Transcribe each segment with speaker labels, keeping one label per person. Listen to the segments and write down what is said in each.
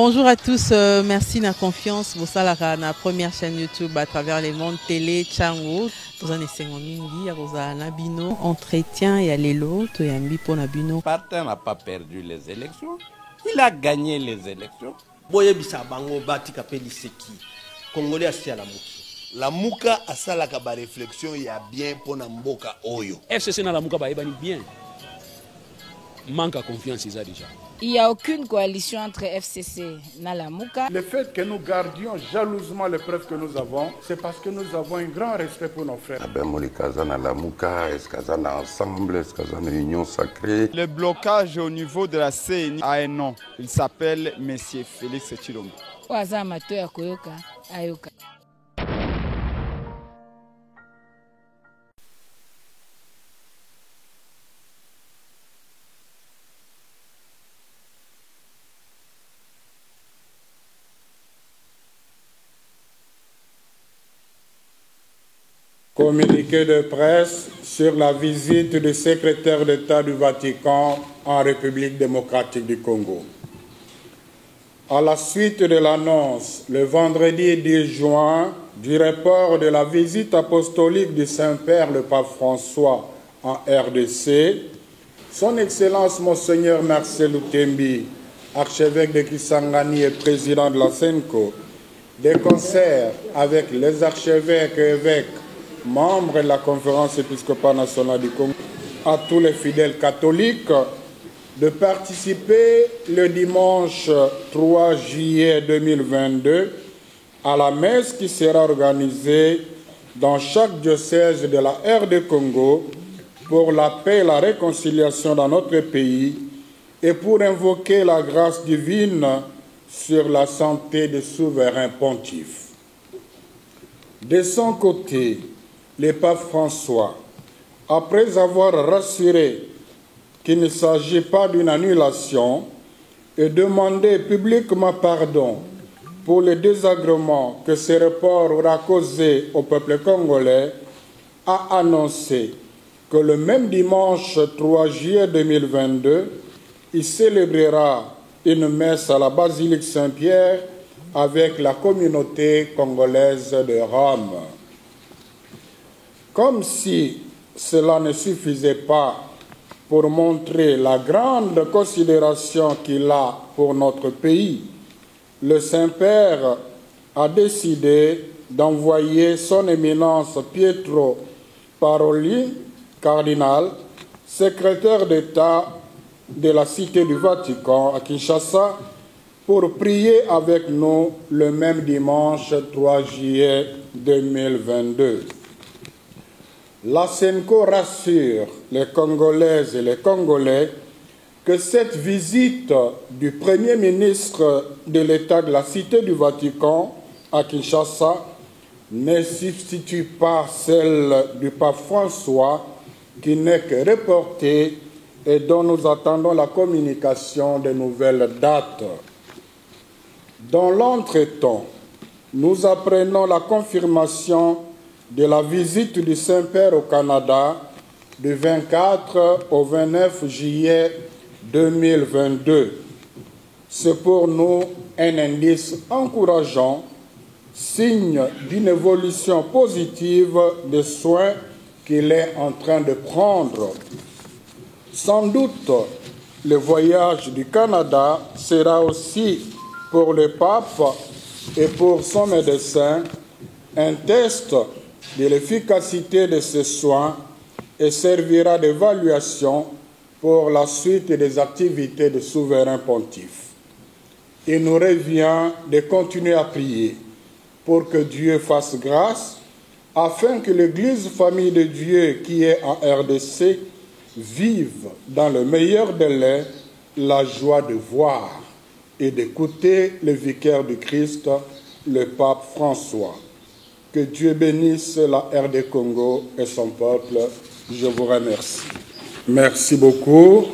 Speaker 1: Bonjour à tous, merci de la confiance. Vous savez, la première chaîne YouTube à travers les mondes télé, Chango. Vous en essayez mingi, vous avez Nabino, entretien et allélo, tu as mis pour Nabino.
Speaker 2: Partin n'a pas perdu les élections, il a gagné les élections.
Speaker 3: Boye bisa bango bati kapeli seki. Congolais asi à la mouki.
Speaker 4: La mouka a ça la kaba réflexion il y a bien pour na mboka oyo.
Speaker 5: FCC na la mouka ba ebani bien. Manque à confiance ils a déjà.
Speaker 6: Il n'y a aucune coalition entre FCC et Nalamouka.
Speaker 7: Le fait que nous gardions jalousement les preuves que nous avons, c'est parce que nous avons un grand respect pour nos frères.
Speaker 8: Union sacrée.
Speaker 9: Le blocage au niveau de la CNI a un nom. Il s'appelle Monsieur Félix Tshilombo.
Speaker 7: Communiqué de presse sur la visite du secrétaire d'État du Vatican en République démocratique du Congo. À la suite de l'annonce, le vendredi 10 juin, du report de la visite apostolique du Saint-Père, le pape François, en RDC, son Excellence Monseigneur Marcel Outembi, archevêque de Kisangani et président de la SENCO, des concerts avec les archevêques et évêques, membres de la conférence épiscopale nationale du Congo, à tous les fidèles catholiques de participer le dimanche 3 juillet 2022 à la messe qui sera organisée dans chaque diocèse de la RD Congo pour la paix et la réconciliation dans notre pays et pour invoquer la grâce divine sur la santé des souverains pontifes. De son côté, le pape François, après avoir rassuré qu'il ne s'agit pas d'une annulation et demandé publiquement pardon pour le désagrément que ce report aura causé au peuple congolais, a annoncé que le même dimanche 3 juillet 2022, il célébrera une messe à la basilique Saint-Pierre avec la communauté congolaise de Rome. Comme si cela ne suffisait pas pour montrer la grande considération qu'il a pour notre pays, le Saint-Père a décidé d'envoyer son éminence Pietro Parolin, cardinal, secrétaire d'État de la Cité du Vatican à Kinshasa, pour prier avec nous le même dimanche 3 juillet 2022. La SENCO rassure les Congolaises et les Congolais que cette visite du Premier ministre de l'État de la Cité du Vatican à Kinshasa ne substitue pas celle du pape François qui n'est que reportée et dont nous attendons la communication de nouvelles dates. Dans l'entretemps, nous apprenons la confirmation de la visite du Saint-Père au Canada du 24 au 29 juillet 2022. C'est pour nous un indice encourageant, signe d'une évolution positive des soins qu'il est en train de prendre. Sans doute, le voyage du Canada sera aussi pour le pape et pour son médecin un test de l'efficacité de ces soins et servira d'évaluation pour la suite des activités de souverain pontife. Il nous revient de continuer à prier pour que Dieu fasse grâce afin que l'Église famille de Dieu qui est en RDC vive dans le meilleur délai la joie de voir et d'écouter le vicaire du Christ, le pape François. Que Dieu bénisse la RD Congo et son peuple. Je vous remercie. Merci beaucoup.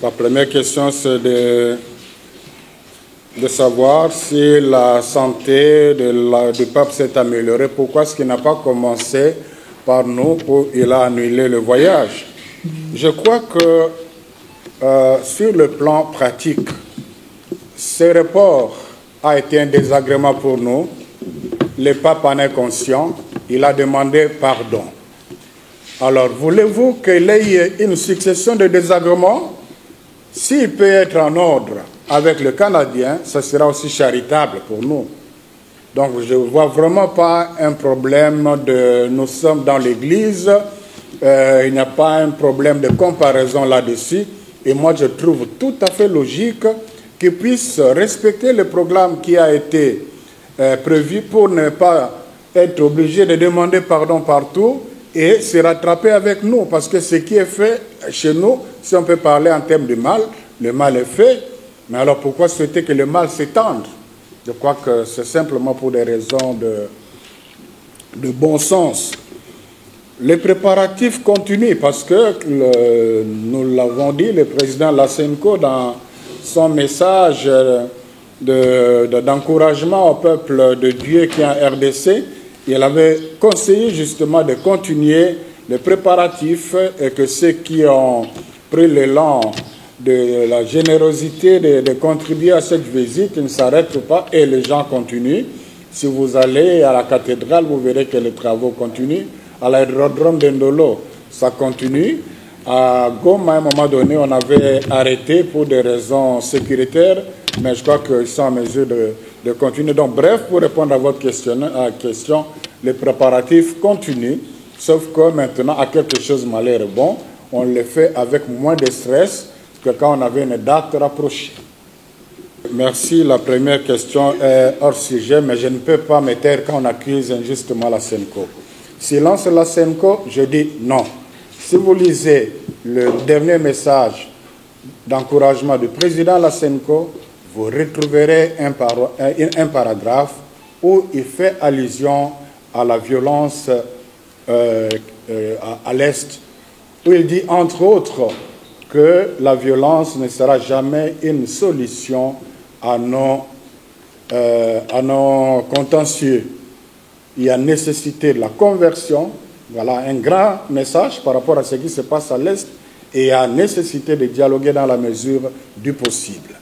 Speaker 7: La première question, c'est de savoir si la santé du pape s'est améliorée. Pourquoi est-ce qu'il n'a pas commencé par nous où il a annulé le voyage? Je crois que sur le plan pratique, Ce report a été un désagrément pour nous. Le pape en est conscient. Il a demandé pardon. Alors, voulez-vous qu'il y ait une succession de désagréments? S'il peut être en ordre avec le Canadien, ça sera aussi charitable pour nous. Donc, je ne vois vraiment pas un problème de... Nous sommes dans l'Église, il n'y a pas un problème de comparaison là-dessus. Et moi, je trouve tout à fait logique qu'ils puissent respecter le programme qui a été prévu pour ne pas être obligé de demander pardon partout et se rattraper avec nous. Parce que ce qui est fait chez nous, si on peut parler en termes de mal, le mal est fait. Mais alors pourquoi souhaiter que le mal s'étende? Je crois que c'est simplement pour des raisons de bon sens. Les préparatifs continuent parce que, nous l'avons dit, le président Lasenko, dans son message d'encouragement au peuple de Dieu qui est en RDC, il avait conseillé justement de continuer les préparatifs et que ceux qui ont pris l'élan de la générosité de contribuer à cette visite ne s'arrêtent pas et les gens continuent. Si vous allez à la cathédrale, vous verrez que les travaux continuent. À l'aérodrome d'Indolo, ça continue. À Goma, à un moment donné, on avait arrêté pour des raisons sécuritaires, mais je crois qu'ils sont en mesure de continuer. Donc, bref, pour répondre à votre question, les préparatifs continuent, sauf que maintenant, à quelque chose de malheur bon, on le fait avec moins de stress que quand on avait une date rapprochée. Merci. La première question est hors sujet, mais je ne peux pas me taire quand on accuse injustement la Senko. Silence la Senko, je dis non. Si vous lisez le dernier message d'encouragement du président Lasenko, vous retrouverez un paragraphe où il fait allusion à la violence à l'Est, où il dit entre autres que la violence ne sera jamais une solution à nos contentieux. Il y a nécessité de la conversion, voilà un grand message par rapport à ce qui se passe à l'Est, et il y a nécessité de dialoguer dans la mesure du possible.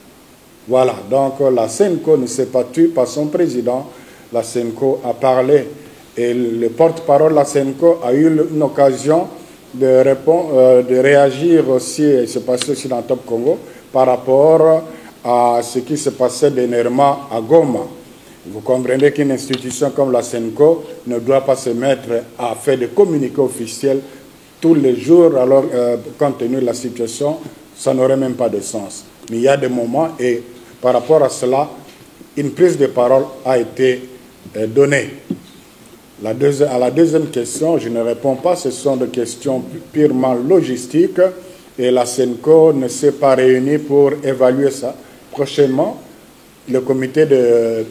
Speaker 7: Voilà, donc la Senko ne s'est pas tue par son président, la Senko a parlé, et le porte-parole de la Senko a eu une occasion de répondre, de réagir aussi, et il se passait aussi dans Top Congo, par rapport à ce qui se passait dernièrement à Goma. Vous comprenez qu'une institution comme la Senko ne doit pas se mettre à faire des communiqués officiels tous les jours, alors compte tenu de la situation, ça n'aurait même pas de sens. Mais il y a des moments, et par rapport à cela, une prise de parole a été donnée. À la deuxième question, je ne réponds pas, ce sont des questions purement logistiques, et la Senko ne s'est pas réunie pour évaluer ça. Prochainement, le comité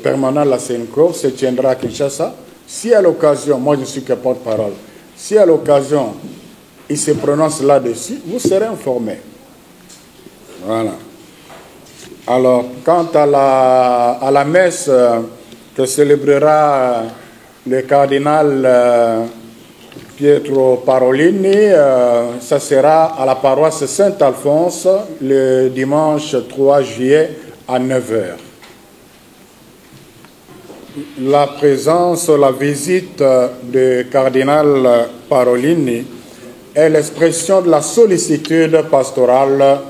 Speaker 7: permanent de la Senko se tiendra à Kinshasa. Si à l'occasion, moi je suis que porte-parole, si à l'occasion il se prononce là-dessus, vous serez informés. Voilà. Alors, quant à la messe que célébrera le cardinal Pietro Parolini, ça sera à la paroisse Saint-Alphonse le dimanche 3 juillet à 9h. La présence, la visite du cardinal Parolini est l'expression de la sollicitude pastorale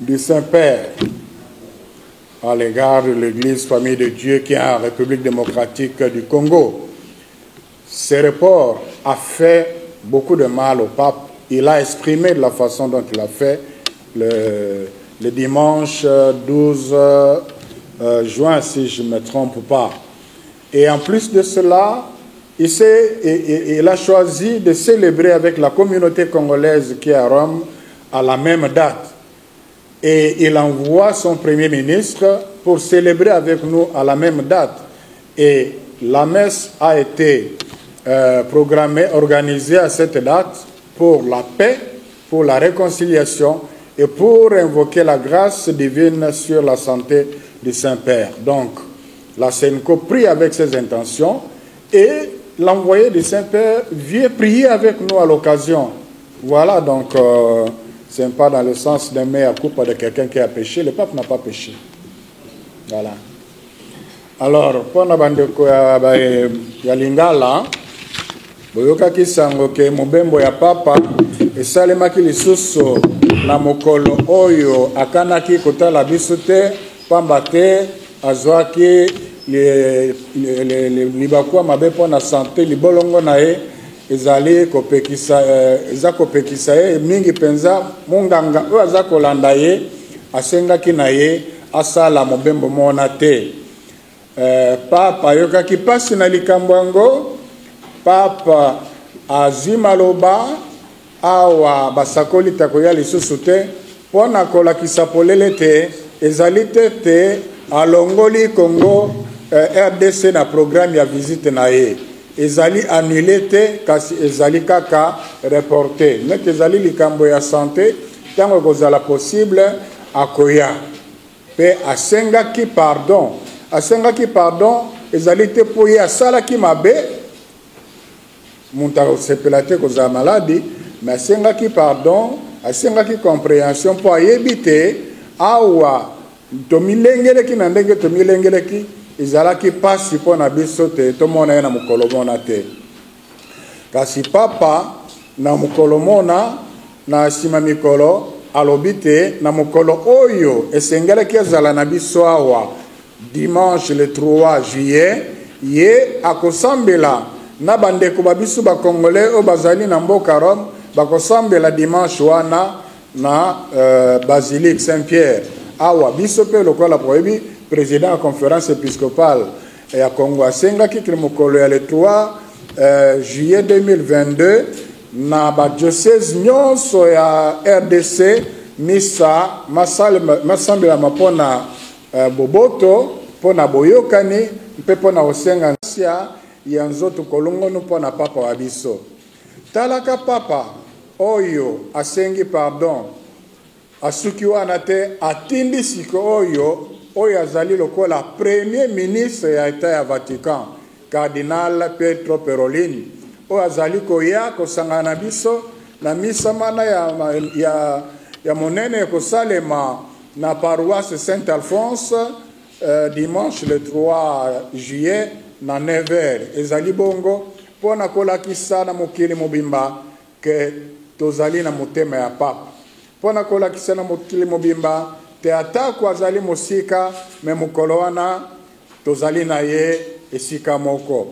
Speaker 7: du Saint-Père à l'égard de l'Église Famille de Dieu qui est en République démocratique du Congo. Ce report a fait beaucoup de mal au pape. Il a exprimé de la façon dont il a fait le dimanche 12 juin, si je ne me trompe pas. Et en plus de cela, il a choisi de célébrer avec la communauté congolaise qui est à Rome à la même date. Et il envoie son Premier ministre pour célébrer avec nous à la même date. Et la messe a été programmée, organisée à cette date pour la paix, pour la réconciliation et pour invoquer la grâce divine sur la santé du Saint-Père. Donc, la Senko prie avec ses intentions et l'envoyé du Saint-Père vient prier avec nous à l'occasion. Voilà, donc, ce n'est pas dans le sens d'un mea culpa de quelqu'un qui a péché. Le pape n'a pas péché. Voilà. Alors, pour la bande ya Lingala, boyokaki sango ke mobembo ya papa esalemaki lisusu na mokolo oyo akanaki kotala biso te pamba te azwaki libakwa mabe mpo na sante libolongo na ye ezali eza kopekisa ye mingi mpenza munganga oyo aza kolanda ye asengaki na ye asala mobembo mona te. Papa ayokaki pasi na likambo yango, papa azwi maloba awa basakoli takoya lisusu te mpo na kolakisa polele te ezali te alongoli Congo RDC na programme ya visite na ye ezali annulé te kasi ezali kaka reporté neti ezali likambo ya santé ntango ekozala possible akoya mpe asengaki pardon ezali te mpo ye asalaki mabe moto akosepela te kozala maladi mais asengaki pardon asengaki compréhension mpo ayebi te awa tomilengeleki na ndenge tomilengeleki ezalaki pasi mpo na biso te tomona ye na mokolo mona te kasi papa na mokolo mona na nsima mikolo alobi te na mokolo oyo esengelaki ezala na biso awa dimanche le 3 juillet ye akosambela na bandeko babiso bakongolais oyo bazali na mboka Rome bakosambela dimanche wana na basilique Saint-Pierre awa biso mpe lokola proyebi président ya conférence épiscopale ya Congo asengaki kili mokolo ya le 3 juillet 2022 na badiocese nyonso ya RDC misa masambela mapona boboto mpona boyokani mpe mpona kosenga nsia ya nzoto kolongono mpona papa wa biso talaka papa oyo asengi pardon asuki wana te atindi siko oyo azali lokola premier ministre ya etat ya Vatican cardinal Pietro Parolin oyo azali koya kosangana na biso na misa mana ya monene ekosalema na paroisse Saint-Alphonse dimanche le 3 juillet na 9h ezali bongo mpona kolakisa na mokili mobimba ke tozali na motema ya papa mpona kolakisa na mokili mobimba te atako azali mosika me mokolo wana tozali na ye esika moko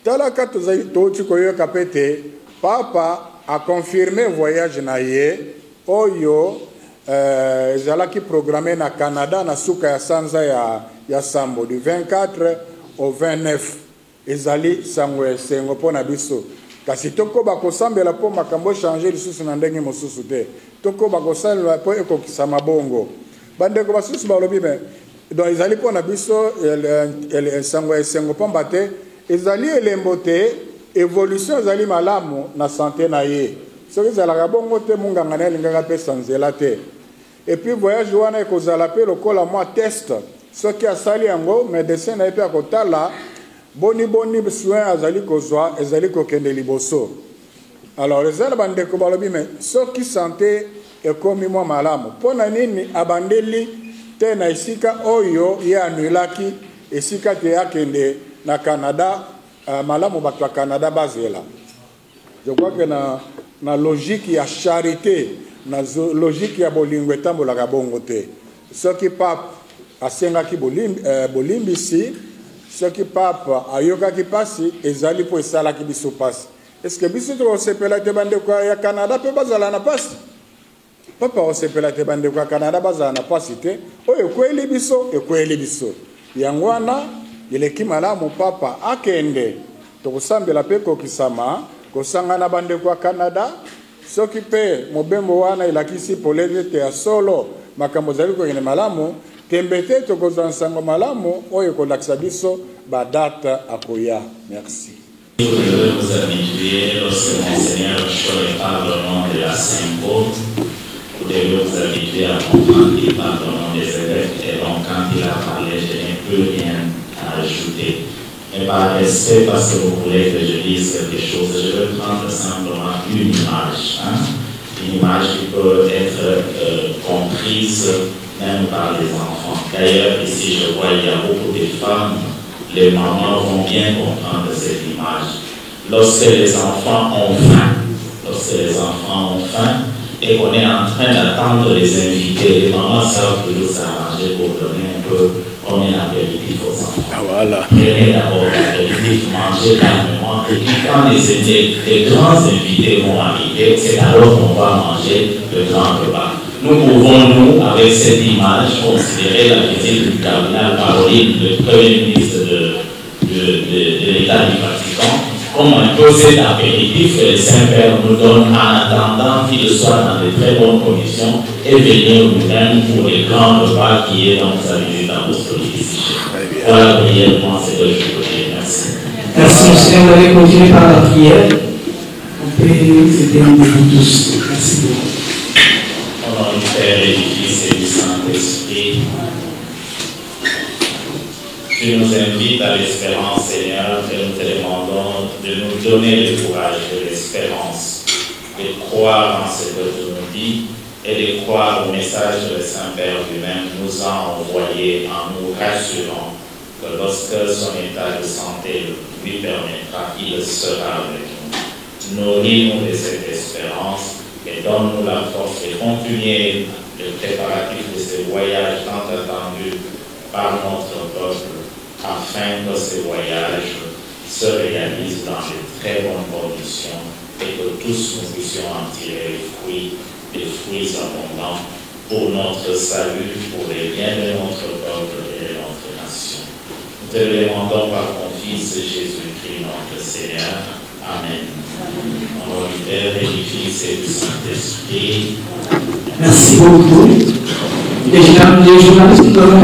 Speaker 7: talaka touti koyoka pe te papa akonfirme voyage na ye oyo ezalaki programme na Canada na suka ya sanza ya sambo du 24 au 29 ezali sango esengo mpona biso kasi tokoba kosambela mpo makambo changer lisusu na ndenge mosusu te tokoba kosambela mpo ekokisa mabongo bandeko basusu balobi me donc ezali mpona biso sango esengo pamba te ezali elembo te évolution ezali malamu na santé na ye soki ezalaka bongo te munganga na elingaka pesa nzela te et puis voyage wana ekozala mpe lokola mwa test soki asali yango médecin na ye mpe akotala boni soin azali kozwa ezali kokende liboso alors ezala bandeko balobi me soki santé ekomi mwa malamu mpo na nini abandeli te na esika oyo ye anulaki esika te akende na Canada malamu bato ya Canada bazela je crois que na logique ya charité na logique ya bolingo etambolaka bongo te soki pape asengaki bolimbisi soki papa ayokaki pasi ezali mpo esalaki biso pasi eske biso tokosepela te bandeko ya Canada mpe bazala na pasi papa osepela te bandeko ya Canada bazala na pasi te oyo ekweli biso yango wana eleki malamu papa akende tokosambela mpe kokisama kosangana bandeko ya Canada soki mpe mobembo wana elakisi polele te ya solo makambo ezali kokende malamu tembe te tokozwa nsango malamu oyo ekolakisa biso badate akoya. Merci.
Speaker 10: Je voudrais vous habituer lorsque Monseigneur parle au nom de la Sainte Côte. Vous devez vous habituer à comprendre qu'il parle au nom des évêques et donc quand il a parlé, je n'ai plus rien à ajouter. Mais par respect, parce que vous voulez que je dise quelque chose, je vais prendre simplement une image. Une image qui peut être comprise même par les enfants. D'ailleurs, ici, je vois il y a beaucoup de femmes, les mamans vont bien comprendre cette image. Lorsque les enfants ont faim, et qu'on est en train d'attendre les invités, les mamans savent toujours s'arranger pour donner un peu comme un apéritif aux enfants.
Speaker 5: Ah, voilà.
Speaker 10: Prenez d'abord l'apéritif, mangez calmement, et puis quand les grands invités vont arriver, c'est alors qu'on va manger le grand repas. Nous pouvons, nous, avec cette image, considérer la visite du cardinal Parolin, le premier ministre de l'État du Vatican, comme un peu cet apéritif que le Saint-Père nous donne en attendant qu'il soit dans de très bonnes conditions et venir nous-mêmes pour les grands repas qui est dans sa visite apostolique ici. Voilà brièvement ce que je peux dire. Merci.
Speaker 11: Merci, monsieur. On va continuer par la prière. On peut se terminer pour tous. Merci beaucoup.
Speaker 10: Au nom du Père et du Fils et du Saint-Esprit, tu nous invites à l'espérance, Seigneur, et nous te demandons de nous donner le courage de l'espérance, de croire en ce que tu nous dis et de croire au message que le Saint-Père lui-même nous a envoyé en nous rassurant que lorsque son état de santé lui permettra, il sera avec nous. Nourris-nous de cette espérance et donne-nous la force de continuer le préparatif de ce voyage tant attendu par notre peuple, afin que ce voyage se réalise dans de très bonnes conditions et que tous nous puissions en tirer des fruits abondants pour notre salut, pour les biens de notre peuple et de notre nation. Nous te le demandons par ton Fils Jésus-Christ, notre Seigneur. Amen. Au nom du Père et du Fils et du Saint-Esprit.
Speaker 11: Merci beaucoup. Les journalistes, nous avons